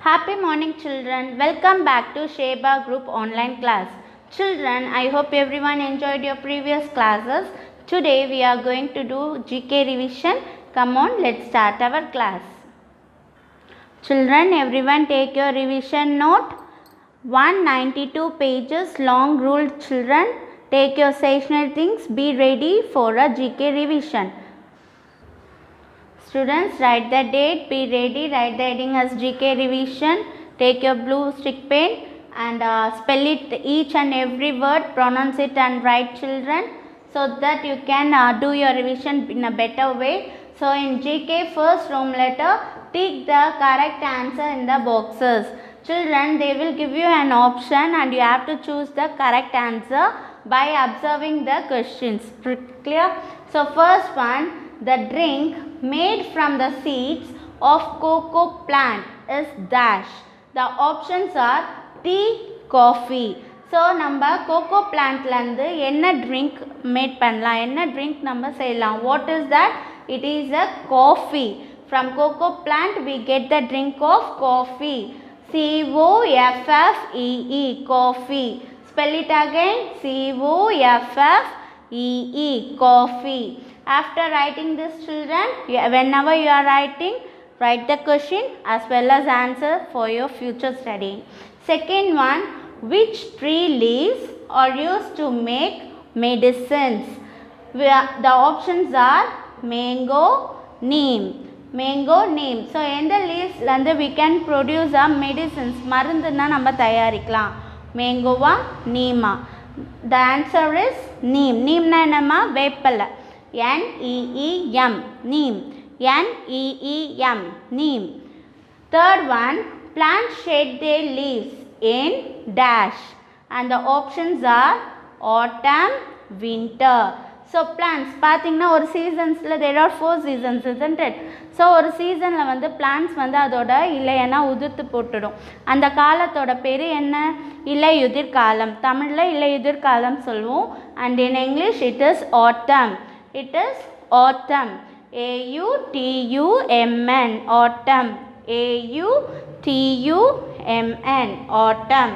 Happy morning children. Welcome back to Sheba Group online class. Children, I hope everyone enjoyed your previous classes. Today we are going to do GK revision. Come on, let's start our class. Children, everyone take your revision note. 192 pages long rule children. Take your stationery things. Be ready for a GK revision. Students, write the date, be ready, write the heading as GK revision. Take your blue stick pen and spell it each and every word, pronounce it and write children, so that you can do your revision in a better way. So in GK first room letter, tick the correct answer in the boxes. Children, they will give you an option and you have to choose the correct answer by observing the questions. Clear? So first one, the drink made from the seeds of cocoa plant is dash. The options are tea, coffee. So நம்ம cocoa plant லந்து என்ன drink made பண்ணலாம், என்ன drink நம்ம செய்யலாம். What is that? It is a coffee. From cocoa plant we get the drink of coffee. C-O-F-F-E-E, coffee. Spell it again. C-O-F-F-E-E, coffee. After writing this children, whenever you are writing, write the question as well as answer for your future studying. Second one, which tree leaves are used to make medicines? The options are mango, neem. Mango, neem. So in the leaves we can produce medicines. மருந்துனா நம்ம தயாரிக்கலாம். மேங்கோவா Neema? The answer is neem. நீம்னா என்னமா? வேப்பலை. N-E-E-M, neem. N-E-E-M, neem. Third one, plants shed their leaves in dash. And the options are autumn, winter. So plants, பார்த்தீங்கன்னா ஒரு சீசன்ஸில் there are 4 seasons, isn't it? So ஒரு சீசனில் வந்து plants வந்து அதோட இலையெல்லாம் உதிர்த்து போட்டுடும். அந்த காலத்தோட பேர் என்ன? இலையுதிர் காலம். தமிழில் இலையுதிர் காலம் சொல்லுவோம். And in English it is autumn. It is autumn. A-U-T-U-M-N, autumn. A-U-T-U-M-N, autumn.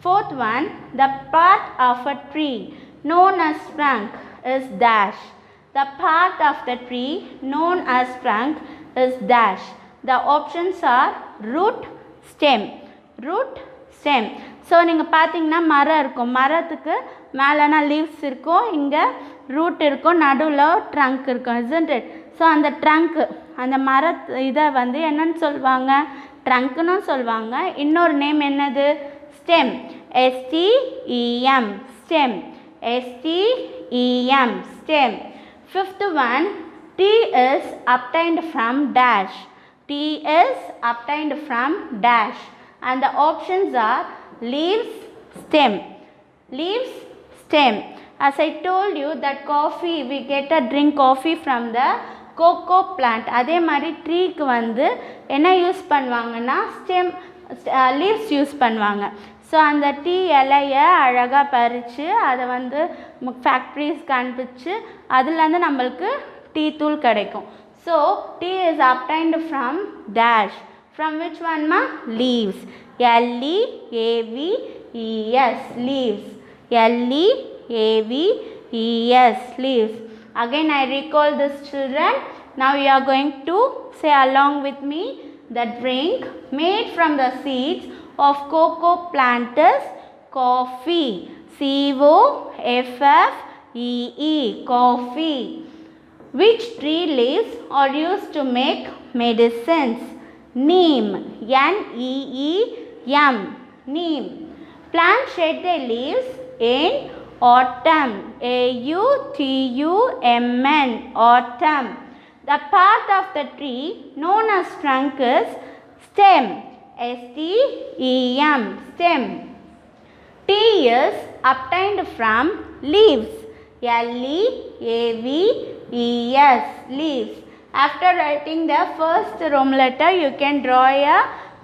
Fourth one, the part of a tree known as trunk is dash. The part of the tree known as trunk is dash. The options are root, stem. Root, stem. So நீங்கள் பார்த்தீங்கன்னா மரம் இருக்கும், மரத்துக்கு மேலேனா leaves இருக்கும், இங்கே root இருக்கும், நடுவில் trunk இருக்கும், isn't it? ஸோ அந்த ட்ரங்க்கு, அந்த இதை வந்து என்னன்னு சொல்லுவாங்க? ட்ரங்க்குன்னு சொல்லுவாங்க. இன்னொரு நேம் என்னது? Stem. S-T-E-M, stem. S-T-E-M, stem. Fifth one, tea is obtained from dash. Tea is obtained from dash. And the options are leaves, stem. Leaves, stem. As I told you that coffee, we get a drink coffee from the cocoa plant. அதே மாதிரி ட்ரீக்கு வந்து என்ன use பண்ணுவாங்கன்னா stem, leaves use பண்ணுவாங்க. So அந்த tea இலையை அழகாக பறித்து அதை வந்து ஃபேக்ட்ரிஸ்க்கு அனுப்பிச்சு அதுலேருந்து நம்மளுக்கு டீ தூள் கிடைக்கும். So tea is obtained from dash. From which one ma? Leaves. L-E-A-V-E-S, leaves. L-E-A-V-E-S, leaves. Again I recall this children. Now you are going to say along with me, the drink made from the seeds of cocoa plant is coffee. C-O-F-F-E-E, coffee. Which tree leaves are used to make medicines? Neem. N-E-E-M, neem. Plants shed their leaves in autumn. A-U-T-U-M-N, autumn. The part of the tree known as trunk is stem. S-T-E-M, stem. Tea is obtained from leaves. L-E-A-V-E-S, leaves. After writing the first Roman letter, you can draw a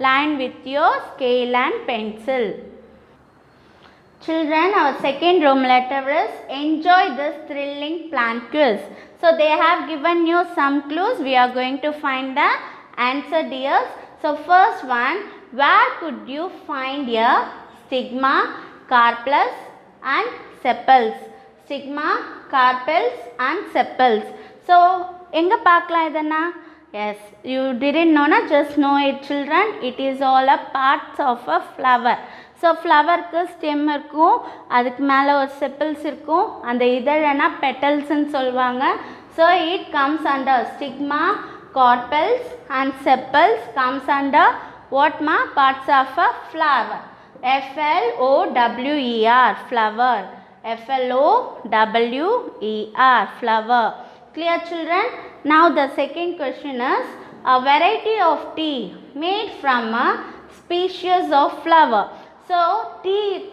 line with your scale and pencil. Children, our second Roman letter is enjoy this thrilling plant quiz. So they have given you some clues. We are going to find the answer, dears. So first one, where could you find a stigma, carpels and sepals? Stigma, carpels and sepals. So, enga paakla idana? Yes, you didn't know na, just know it children. It is all a parts of a flower. So, flower ku stem irukkum, adukku mela or sepals irukkum, and idalana petals nu solvanga. So, it comes under stigma, carpels and sepals comes under what ma? Parts of a flower. Flower, flower. Flower, flower. Clear children? Now the second question is, a variety of tea made from a species of flower. So tea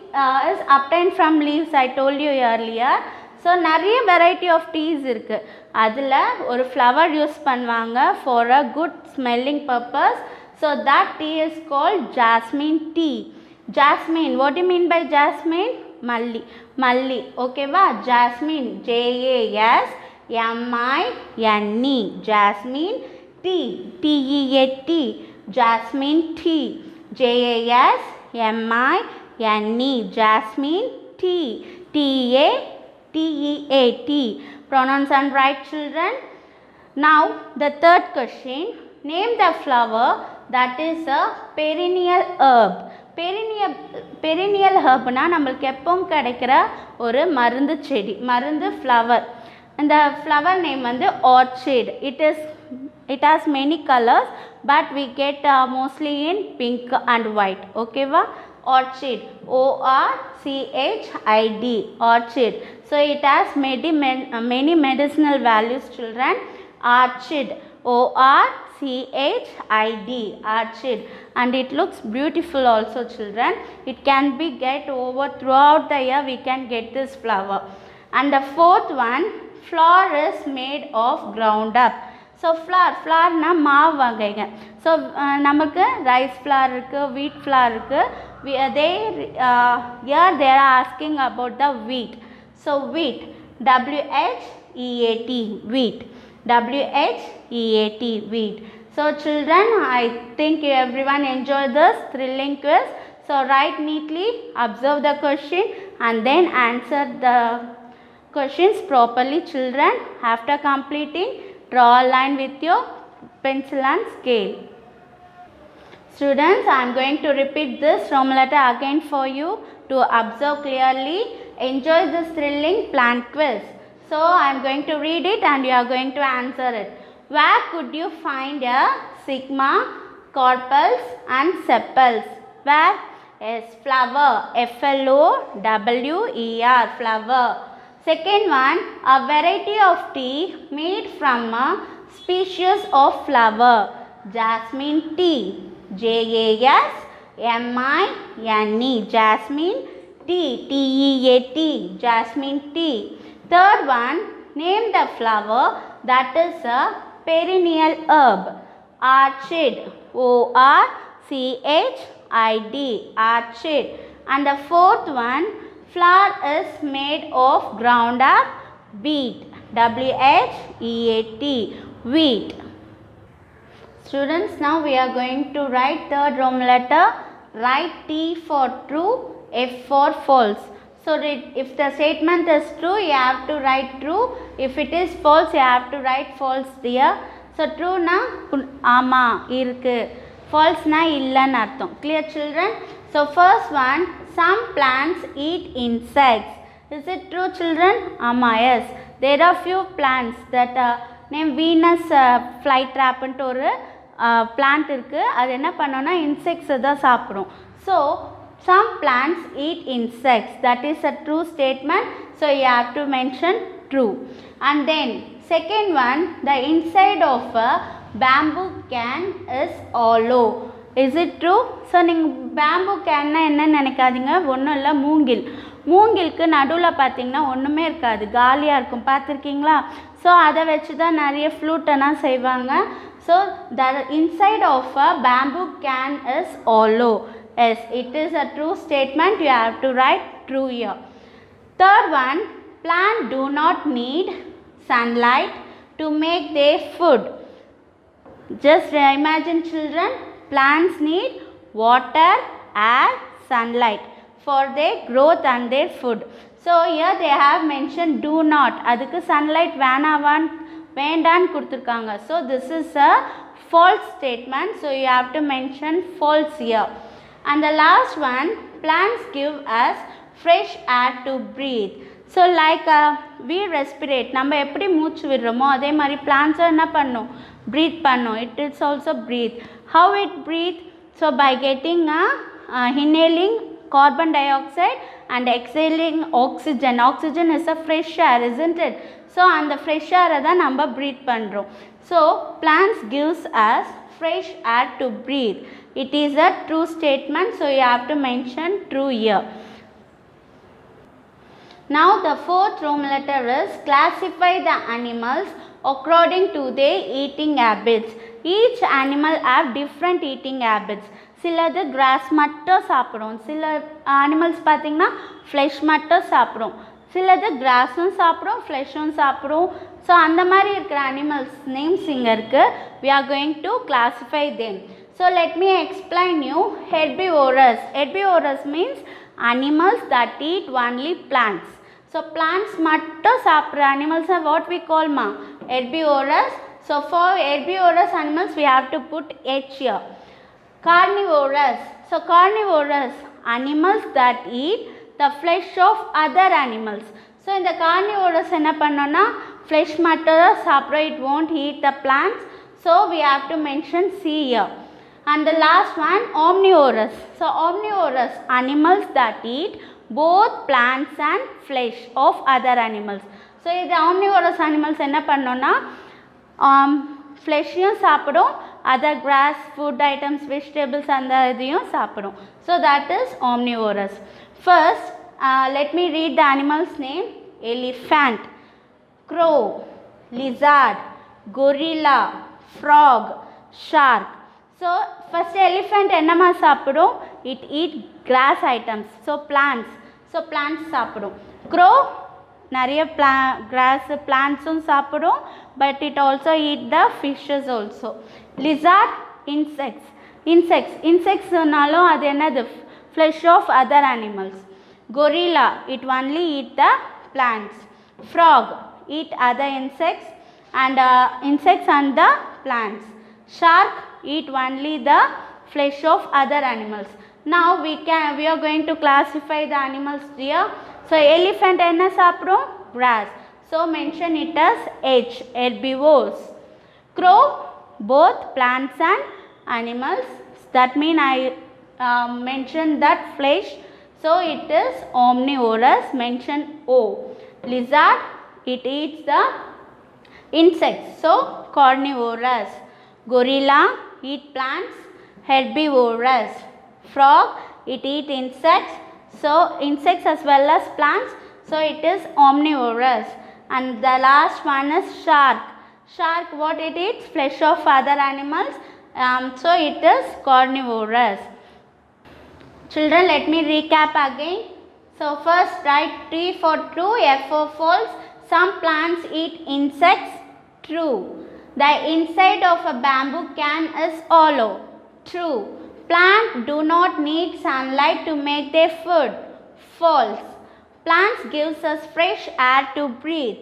is obtained from leaves, I told you earlier. So நிறைய variety of teas இருக்கு. அதில் ஒரு flower use பண்ணுவாங்க for a good smelling purpose. So that tea is called jasmine tea. Jasmine, what do you mean by jasmine? Malli. Malli, okay va? Jasmine, Jasmine, jasmine tea, T-E-A-T, jasmine tea, Jasmine, jasmine tea, T-E-A-T. Pronounce and write children. Now the third question, name the flower that is a perennial herb. Perennial herb na நம்மளுக்கு எப்பவும் கிடைக்கிற ஒரு மருந்து செடி, மருந்து flower. And the flower name வந்து orchid. It has many colors, but we get mostly in pink and white. Okay va? Orchid, O-R-C-H-I-D, orchid. So it has many medicinal values children. Orchid, O-R-C-H-I-D, orchid, and it looks beautiful also children. It can be get over throughout the year, we can get this flower. And the fourth one, flour is made of ground up. So flour na maav vagaiga. So namakku rice flour irukku, wheat flour irukku. Here they are asking about the wheat. So wheat, W-H-E-A-T, wheat, W-H-E-A-T, wheat. So children, I think everyone enjoyed this thrilling quiz. So write neatly, observe the question and then answer the questions properly children. After completing, draw a line with your pencil and scale. Students, I am going to repeat this Roman letter again for you to observe clearly. Enjoy this thrilling plant quiz. So I am going to read it and you are going to answer it. Where could you find a stigma, carpels and sepals? Where? Yes, flower, F-L-O-W-E-R, flower. Second one, a variety of tea made from a species of flower, jasmine tea, J-A-S-M-I-N-E, jasmine tea, T-E-A-T, jasmine tea. Third one, name the flower that is a perennial herb, orchid, O-R-C-H-I-D, orchid. And the fourth one, flour is made of ground up wheat, W-H-E-A-T, wheat. Students, now we are going to write third Roman letter. Write T for true, F for false. So if the statement is true, you have to write true. If it is false, you have to write false dear. So true na ama irukku, false na illan artham. Clear children? So first one, some plants eat insects. Is it true children? Ama, yes. There are few plants that name Venus flytrap ன்ட்டு ஒரு plant இருக்கு. அது என்ன பண்ணோம்னா insects தான் சாப்பிடும். So some plants eat insects. That is a true statement. So you have to mention true. And then second one, the inside of a bamboo can is hollow. Is it true? So நீங்கள் bamboo கேன்னா என்ன நினைக்காதீங்க, ஒன்றும் இல்லை, மூங்கிலுக்கு நடுவில் பார்த்தீங்கன்னா ஒன்றுமே இருக்காது, காலியாக இருக்கும், பார்த்துருக்கீங்களா? ஸோ அதை வச்சு தான் நிறைய ஃப்ளூட்டெல்லாம் செய்வாங்க. So the inside of a bamboo can is hollow. Yes, it is a true statement. You have to write true here. Third one, plants do not need sunlight to make their food. Just imagine children, plants need water, air, sunlight for their growth and their food. So here they have mentioned do not. அதுக்கு sunlight வேண்டான்னு கொடுத்துருக்காங்க. So this is a false statement. So you have to mention false here. And the last one, plants give us fresh air to breathe. So like we respirate, நம்ம எப்படி மூச்சு விடுறோமோ அதே மாதிரி plants என்ன பண்ணும், breathe பண்ணும். It is also breathe. How it breathe? So by getting inhaling carbon dioxide and exhaling oxygen. Oxygen is a fresh air, isn't it? So அந்த fresh air தான் நம்ம breathe பண்ணுறோம். So plants gives us fresh air to breathe. It is a true statement, so you have to mention true here. Now the fourth Roman letter is classify the animals according to their eating habits. Each animal have different eating habits. சிலது cross மட்டும் சாப்பிடும், சில animals பார்த்திங்கன்னா flesh மட்டும் சாப்பிடும், சிலது கிராஸும் சாப்பிடும் ஃப்ளெஷ்ஷும் சாப்பிடும். ஸோ அந்த மாதிரி இருக்கிற அனிமல்ஸ் நேம்ஸ் இங்கே இருக்குது. we are going to classify them. So let me explain you. Herbivorous. Herbivorous means animals that eat only plants. So plants மட்டும் சாப்பிட்ற animals are what we call herbivorous. So for herbivorous animals we have to put H here. Carnivorous. So carnivorous animals that eat the flesh of other animals. So இந்த carnivorous என்ன பண்ணோன்னா flesh மட்டும் தான் சாப்பிடும், it won't eat the plants. So we have to mention C here. And the last one, omnivorous. So omnivorous animals that eat both plants and flesh of other animals. So இது omnivorous animals என்ன பண்ணோன்னா ஃப்ளெஷ்ஷையும் சாப்பிடும், other cross food items vegetables அந்த இதையும் சாப்பிடும். So that is omnivorous. First let me read the animals name. Elephant, crow, lizard, gorilla, frog, shark. So first elephant என்னமா சாப்பிடும், it eat grass items, so plants. So plants சாப்பிடும். crow நிறைய grass plants-உம் சாப்பிடும், but it also eat the fishes also. lizard, insectsனாலும் அது என்னது, flesh of other animals. gorilla, it only eat the plants. frog, eat other insects and the plants. shark, eat only the flesh of other animals. Now we are going to classify the animals here. So elephant enna saapidum, grass, so mention it as H, herbivores. crow, both plants and animals, that mean I mention that flesh, so it is omnivorous, mention O. lizard, it eats the insects, so carnivorous. gorilla, eat plants, herbivorous. frog, it eat insects, so insects as well as plants, so it is omnivorous. And the last one is shark. What it eats, flesh of other animals, so it is carnivorous. Children, let me recap again. So first write T for true, F for false. Some plants eat insects, true. The inside of a bamboo can is hollow, true. Plants do not need sunlight to make their food, false. Plants gives us fresh air to breathe,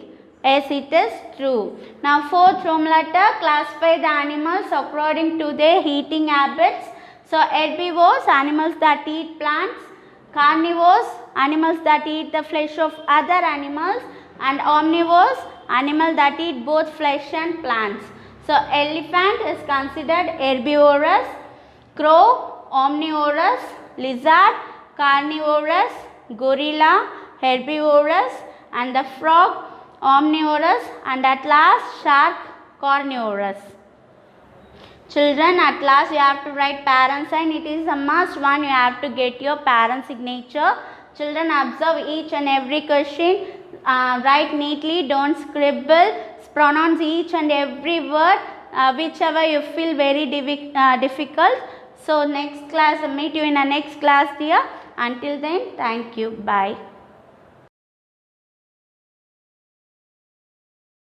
as it is true. Now fourth Roman letter, classify the animals according to their eating habits. So herbivores, animals that eat plants. Carnivores, animals that eat the flesh of other animals. And omnivores, animals that eat both flesh and plants. So elephant is considered herbivorous, crow omnivorous, lizard carnivorous, gorilla herbivorous, and the frog omnivorous, and at last shark carnivorous. Children, at last you have to write parent sign. It is a must one, you have to get your parent signature. Children, observe each and every question, write neatly, don't scribble, pronounce each and every word whichever you feel very difficult. So next class, meet you in the next class dear. Until then, thank you, bye.